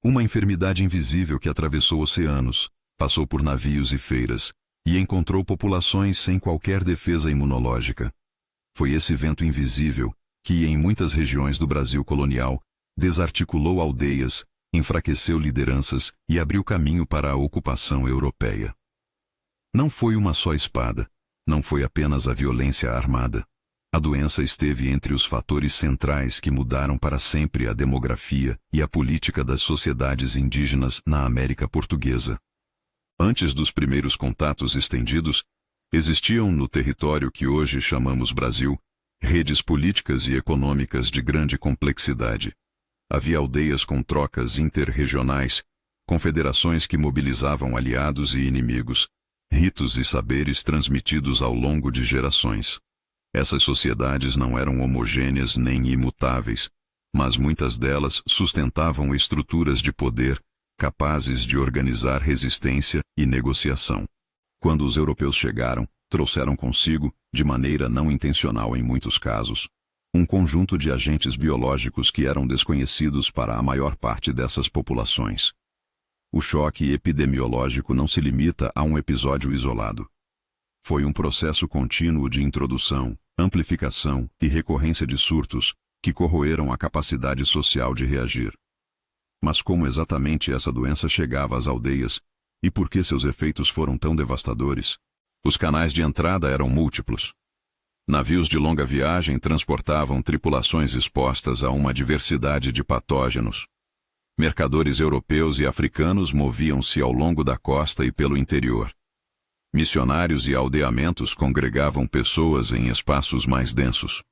Uma enfermidade invisível que atravessou oceanos, passou por navios e feiras, e encontrou populações sem qualquer defesa imunológica. Foi esse vento invisível que, em muitas regiões do Brasil colonial, desarticulou aldeias, enfraqueceu lideranças e abriu caminho para a ocupação europeia. Não foi uma só espada, não foi apenas a violência armada. A doença esteve entre os fatores centrais que mudaram para sempre a demografia e a política das sociedades indígenas na América Portuguesa. Antes dos primeiros contatos estendidos, existiam no território que hoje chamamos Brasil, redes políticas e econômicas de grande complexidade. Havia aldeias com trocas interregionais, confederações que mobilizavam aliados e inimigos, ritos e saberes transmitidos ao longo de gerações. Essas sociedades não eram homogêneas nem imutáveis, mas muitas delas sustentavam estruturas de poder capazes de organizar resistência e negociação. Quando os europeus chegaram, trouxeram consigo, de maneira não intencional em muitos casos, um conjunto de agentes biológicos que eram desconhecidos para a maior parte dessas populações. O choque epidemiológico não se limita a um episódio isolado. Foi um processo contínuo de introdução, amplificação e recorrência de surtos que corroeram a capacidade social de reagir. Mas como exatamente essa doença chegava às aldeias e por que seus efeitos foram tão devastadores? Os canais de entrada eram múltiplos. Navios de longa viagem transportavam tripulações expostas a uma diversidade de patógenos. Mercadores europeus e africanos moviam-se ao longo da costa e pelo interior. Missionários e aldeamentos congregavam pessoas em espaços mais densos.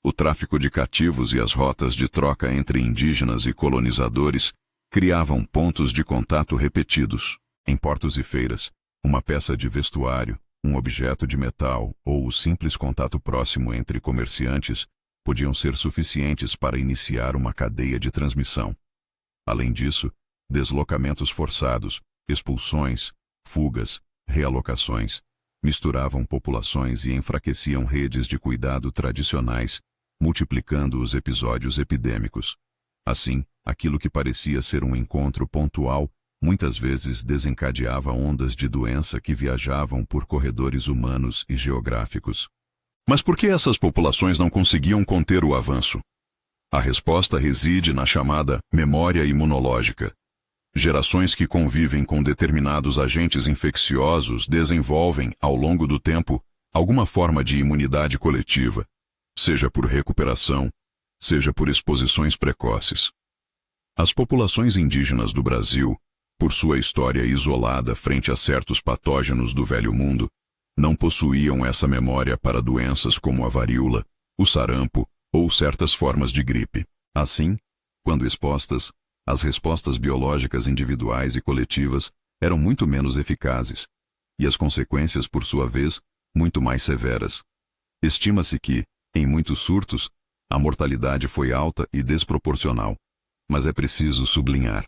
O tráfico de cativos e as rotas de troca entre indígenas e colonizadores criavam pontos de contato repetidos. Em portos e feiras, uma peça de vestuário, um objeto de metal ou o simples contato próximo entre comerciantes podiam ser suficientes para iniciar uma cadeia de transmissão. Além disso, deslocamentos forçados, expulsões, fugas, realocações, misturavam populações e enfraqueciam redes de cuidado tradicionais, multiplicando os episódios epidêmicos. Assim, aquilo que parecia ser um encontro pontual, muitas vezes desencadeava ondas de doença que viajavam por corredores humanos e geográficos. Mas por que essas populações não conseguiam conter o avanço? A resposta reside na chamada memória imunológica. Gerações que convivem com determinados agentes infecciosos desenvolvem, ao longo do tempo, alguma forma de imunidade coletiva, seja por recuperação, seja por exposições precoces. As populações indígenas do Brasil, por sua história isolada frente a certos patógenos do Velho Mundo, não possuíam essa memória para doenças como a varíola, o sarampo ou certas formas de gripe. Assim, quando expostas, as respostas biológicas individuais e coletivas eram muito menos eficazes, e as consequências, por sua vez, muito mais severas. Estima-se que, em muitos surtos, a mortalidade foi alta e desproporcional, mas é preciso sublinhar.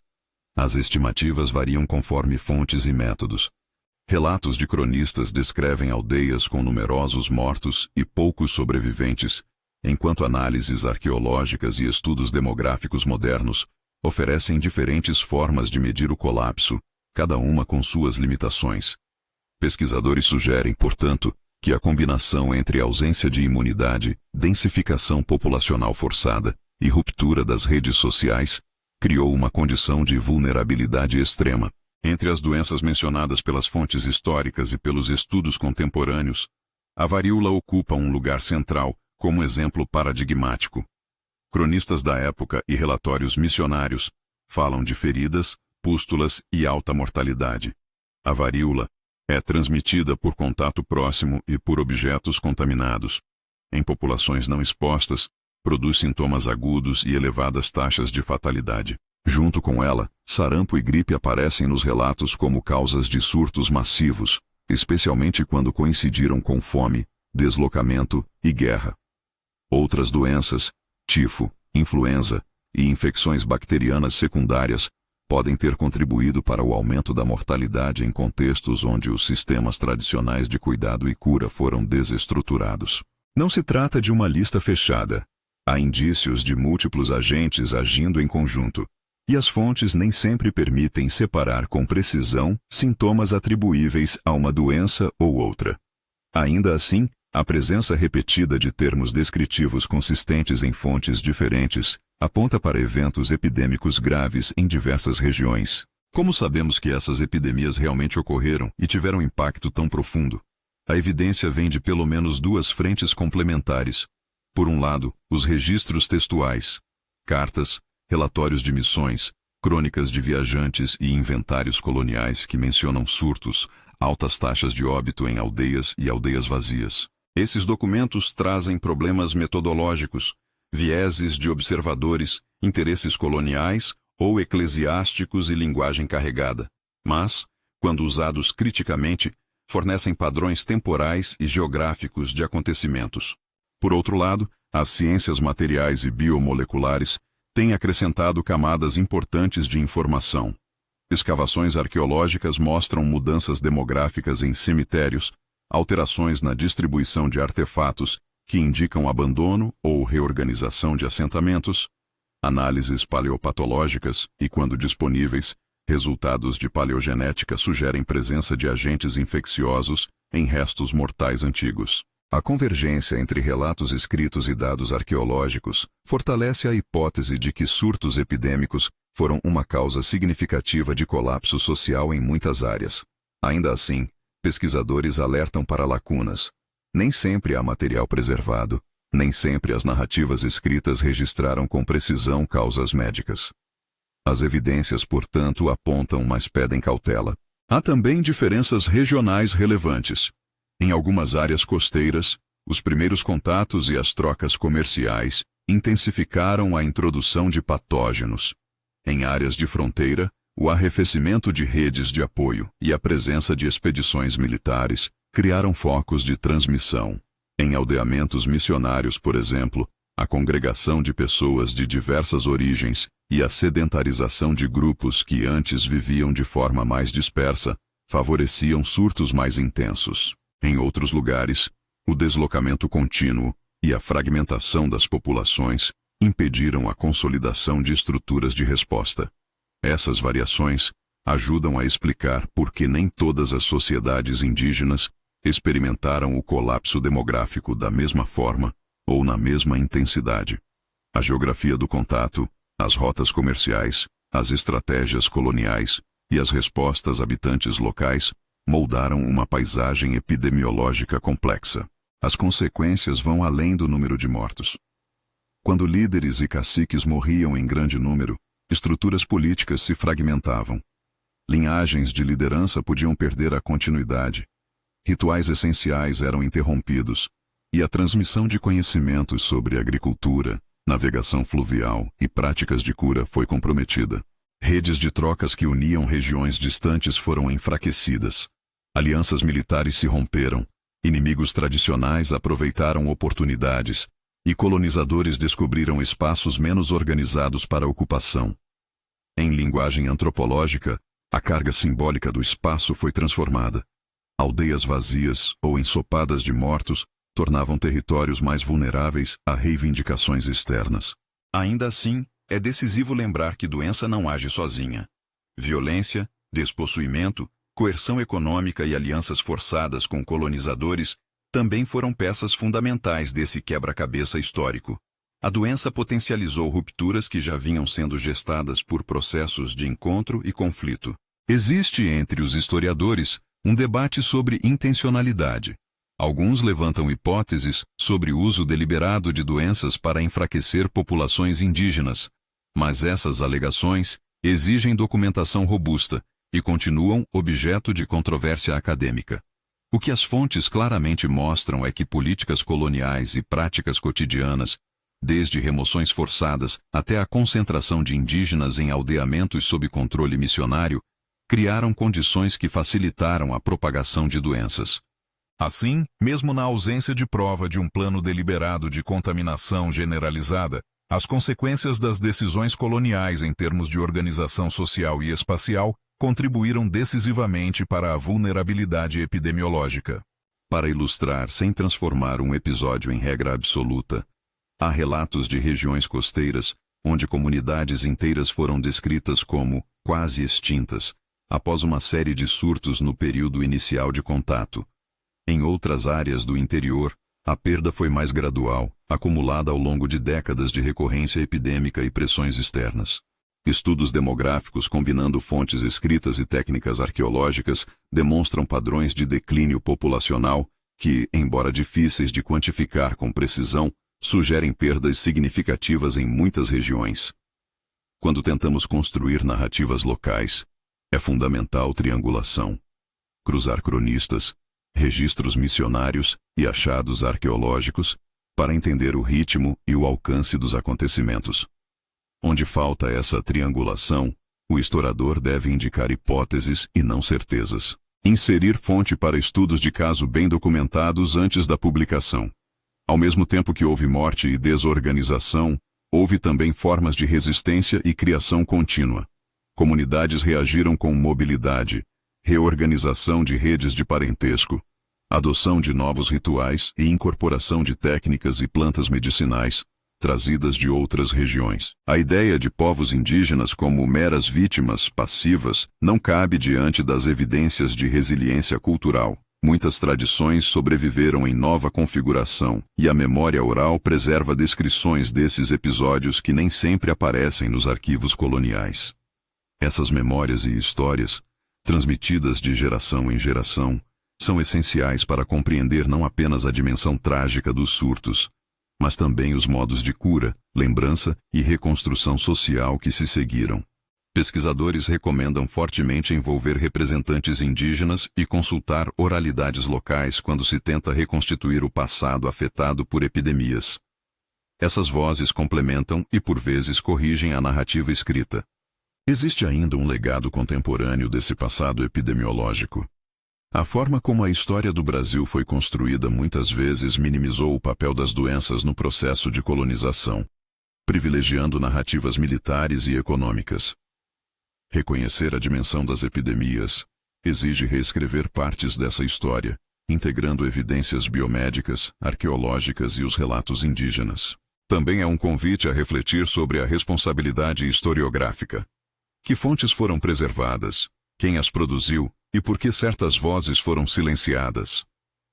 As estimativas variam conforme fontes e métodos. Relatos de cronistas descrevem aldeias com numerosos mortos e poucos sobreviventes, enquanto análises arqueológicas e estudos demográficos modernos oferecem diferentes formas de medir o colapso, cada uma com suas limitações. Pesquisadores sugerem, portanto, que a combinação entre ausência de imunidade, densificação populacional forçada e ruptura das redes sociais criou uma condição de vulnerabilidade extrema. Entre as doenças mencionadas pelas fontes históricas e pelos estudos contemporâneos, a varíola ocupa um lugar central como exemplo paradigmático. Cronistas da época e relatórios missionários falam de feridas, pústulas e alta mortalidade. A varíola é transmitida por contato próximo e por objetos contaminados. Em populações não expostas, produz sintomas agudos e elevadas taxas de fatalidade. Junto com ela, sarampo e gripe aparecem nos relatos como causas de surtos massivos, especialmente quando coincidiram com fome, deslocamento e guerra. Outras doenças, tifo, influenza e infecções bacterianas secundárias, podem ter contribuído para o aumento da mortalidade em contextos onde os sistemas tradicionais de cuidado e cura foram desestruturados. Não se trata de uma lista fechada. Há indícios de múltiplos agentes agindo em conjunto, e as fontes nem sempre permitem separar com precisão sintomas atribuíveis a uma doença ou outra. Ainda assim, a presença repetida de termos descritivos consistentes em fontes diferentes aponta para eventos epidêmicos graves em diversas regiões. Como sabemos que essas epidemias realmente ocorreram e tiveram impacto tão profundo? A evidência vem de pelo menos duas frentes complementares. Por um lado, os registros textuais, cartas, relatórios de missões, crônicas de viajantes e inventários coloniais que mencionam surtos, altas taxas de óbito em aldeias e aldeias vazias. Esses documentos trazem problemas metodológicos, vieses de observadores, interesses coloniais ou eclesiásticos e linguagem carregada. Mas, quando usados criticamente, fornecem padrões temporais e geográficos de acontecimentos. Por outro lado, as ciências materiais e biomoleculares têm acrescentado camadas importantes de informação. Escavações arqueológicas mostram mudanças demográficas em cemitérios, alterações na distribuição de artefatos que indicam abandono ou reorganização de assentamentos, análises paleopatológicas e, quando disponíveis, resultados de paleogenética sugerem presença de agentes infecciosos em restos mortais antigos. A convergência entre relatos escritos e dados arqueológicos fortalece a hipótese de que surtos epidêmicos foram uma causa significativa de colapso social em muitas áreas. Ainda assim, pesquisadores alertam para lacunas. Nem sempre há material preservado, nem sempre as narrativas escritas registraram com precisão causas médicas. As evidências, portanto, apontam, mas pedem cautela. Há também diferenças regionais relevantes. Em algumas áreas costeiras, os primeiros contatos e as trocas comerciais intensificaram a introdução de patógenos. Em áreas de fronteira, o arrefecimento de redes de apoio e a presença de expedições militares criaram focos de transmissão. Em aldeamentos missionários, por exemplo, a congregação de pessoas de diversas origens e a sedentarização de grupos que antes viviam de forma mais dispersa favoreciam surtos mais intensos. Em outros lugares, o deslocamento contínuo e a fragmentação das populações impediram a consolidação de estruturas de resposta. Essas variações ajudam a explicar por que nem todas as sociedades indígenas experimentaram o colapso demográfico da mesma forma ou na mesma intensidade. A geografia do contato, as rotas comerciais, as estratégias coloniais e as respostas habitantes locais moldaram uma paisagem epidemiológica complexa. As consequências vão além do número de mortos. Quando líderes e caciques morriam em grande número, estruturas políticas se fragmentavam. Linhagens de liderança podiam perder a continuidade. Rituais essenciais eram interrompidos, e a transmissão de conhecimentos sobre agricultura, navegação fluvial e práticas de cura foi comprometida. Redes de trocas que uniam regiões distantes foram enfraquecidas. Alianças militares se romperam, inimigos tradicionais aproveitaram oportunidades, e colonizadores descobriram espaços menos organizados para ocupação. Em linguagem antropológica, a carga simbólica do espaço foi transformada. Aldeias vazias ou ensopadas de mortos tornavam territórios mais vulneráveis a reivindicações externas. Ainda assim, é decisivo lembrar que doença não age sozinha. Violência, despossuimento, coerção econômica e alianças forçadas com colonizadores também foram peças fundamentais desse quebra-cabeça histórico. A doença potencializou rupturas que já vinham sendo gestadas por processos de encontro e conflito. Existe entre os historiadores um debate sobre intencionalidade. Alguns levantam hipóteses sobre o uso deliberado de doenças para enfraquecer populações indígenas, mas essas alegações exigem documentação robusta e continuam objeto de controvérsia acadêmica. O que as fontes claramente mostram é que políticas coloniais e práticas cotidianas, desde remoções forçadas até a concentração de indígenas em aldeamentos sob controle missionário, criaram condições que facilitaram a propagação de doenças. Assim, mesmo na ausência de prova de um plano deliberado de contaminação generalizada, as consequências das decisões coloniais em termos de organização social e espacial contribuíram decisivamente para a vulnerabilidade epidemiológica. Para ilustrar sem transformar um episódio em regra absoluta, há relatos de regiões costeiras onde comunidades inteiras foram descritas como quase extintas, após uma série de surtos no período inicial de contato. Em outras áreas do interior, a perda foi mais gradual, acumulada ao longo de décadas de recorrência epidêmica e pressões externas. Estudos demográficos combinando fontes escritas e técnicas arqueológicas demonstram padrões de declínio populacional que, embora difíceis de quantificar com precisão, sugerem perdas significativas em muitas regiões. Quando tentamos construir narrativas locais, é fundamental triangulação. Cruzar cronistas, registros missionários e achados arqueológicos para entender o ritmo e o alcance dos acontecimentos. Onde falta essa triangulação, o historiador deve indicar hipóteses e não certezas. Inserir fonte para estudos de caso bem documentados antes da publicação. Ao mesmo tempo que houve morte e desorganização, houve também formas de resistência e criação contínua. Comunidades reagiram com mobilidade, reorganização de redes de parentesco, adoção de novos rituais e incorporação de técnicas e plantas medicinais, trazidas de outras regiões. A ideia de povos indígenas como meras vítimas passivas não cabe diante das evidências de resiliência cultural. Muitas tradições sobreviveram em nova configuração, e a memória oral preserva descrições desses episódios que nem sempre aparecem nos arquivos coloniais. Essas memórias e histórias, transmitidas de geração em geração, são essenciais para compreender não apenas a dimensão trágica dos surtos, mas também os modos de cura, lembrança e reconstrução social que se seguiram. Pesquisadores recomendam fortemente envolver representantes indígenas e consultar oralidades locais quando se tenta reconstituir o passado afetado por epidemias. Essas vozes complementam e por vezes corrigem a narrativa escrita. Existe ainda um legado contemporâneo desse passado epidemiológico. A forma como a história do Brasil foi construída muitas vezes minimizou o papel das doenças no processo de colonização, privilegiando narrativas militares e econômicas. Reconhecer a dimensão das epidemias exige reescrever partes dessa história, integrando evidências biomédicas, arqueológicas e os relatos indígenas. Também é um convite a refletir sobre a responsabilidade historiográfica. Que fontes foram preservadas? Quem as produziu? E por que certas vozes foram silenciadas?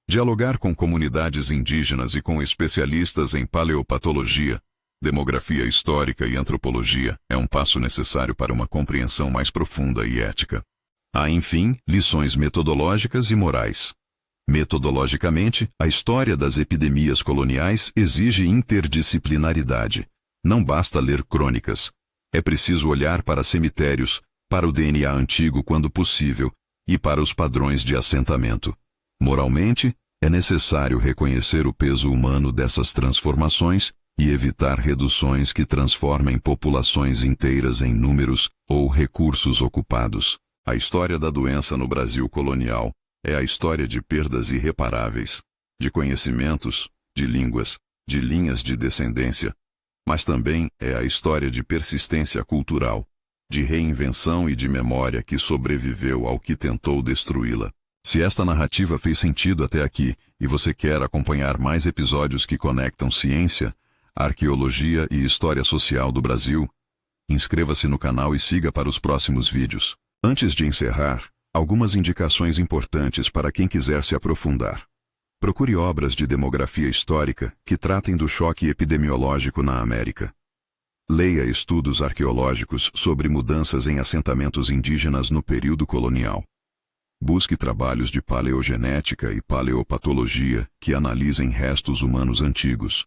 Dialogar com comunidades indígenas e com especialistas em paleopatologia, demografia histórica e antropologia é um passo necessário para uma compreensão mais profunda e ética. Há, enfim, lições metodológicas e morais. Metodologicamente, a história das epidemias coloniais exige interdisciplinaridade. Não basta ler crônicas. É preciso olhar para cemitérios, para o DNA antigo quando possível, e para os padrões de assentamento. Moralmente, é necessário reconhecer o peso humano dessas transformações e evitar reduções que transformem populações inteiras em números ou recursos ocupados. A história da doença no Brasil colonial é a história de perdas irreparáveis, de conhecimentos, de línguas, de linhas de descendência, mas também é a história de persistência cultural, de reinvenção e de memória que sobreviveu ao que tentou destruí-la. Se esta narrativa fez sentido até aqui e você quer acompanhar mais episódios que conectam ciência, arqueologia e história social do Brasil, inscreva-se no canal e siga para os próximos vídeos. Antes de encerrar, algumas indicações importantes para quem quiser se aprofundar. Procure obras de demografia histórica que tratem do choque epidemiológico na América. Leia estudos arqueológicos sobre mudanças em assentamentos indígenas no período colonial. Busque trabalhos de paleogenética e paleopatologia que analisem restos humanos antigos.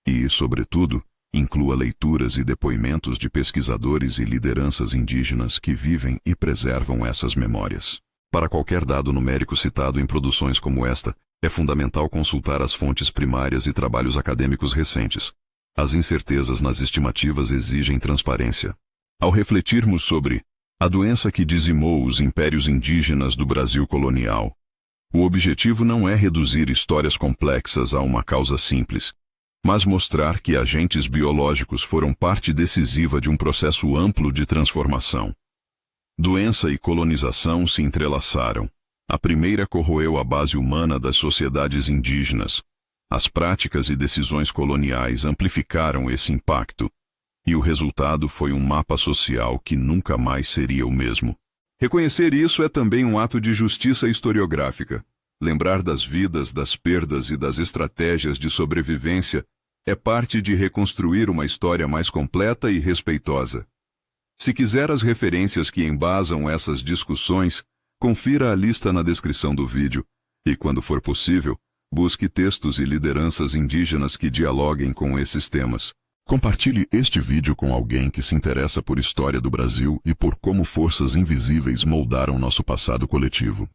E, sobretudo, inclua leituras e depoimentos de pesquisadores e lideranças indígenas que vivem e preservam essas memórias. Para qualquer dado numérico citado em produções como esta, é fundamental consultar as fontes primárias e trabalhos acadêmicos recentes. As incertezas nas estimativas exigem transparência. Ao refletirmos sobre a doença que dizimou os impérios indígenas do Brasil colonial, o objetivo não é reduzir histórias complexas a uma causa simples, mas mostrar que agentes biológicos foram parte decisiva de um processo amplo de transformação. Doença e colonização se entrelaçaram. A primeira corroeu a base humana das sociedades indígenas. As práticas e decisões coloniais amplificaram esse impacto. E o resultado foi um mapa social que nunca mais seria o mesmo. Reconhecer isso é também um ato de justiça historiográfica. Lembrar das vidas, das perdas e das estratégias de sobrevivência é parte de reconstruir uma história mais completa e respeitosa. Se quiser as referências que embasam essas discussões, confira a lista na descrição do vídeo e, quando for possível, busque textos e lideranças indígenas que dialoguem com esses temas. Compartilhe este vídeo com alguém que se interessa por história do Brasil e por como forças invisíveis moldaram nosso passado coletivo.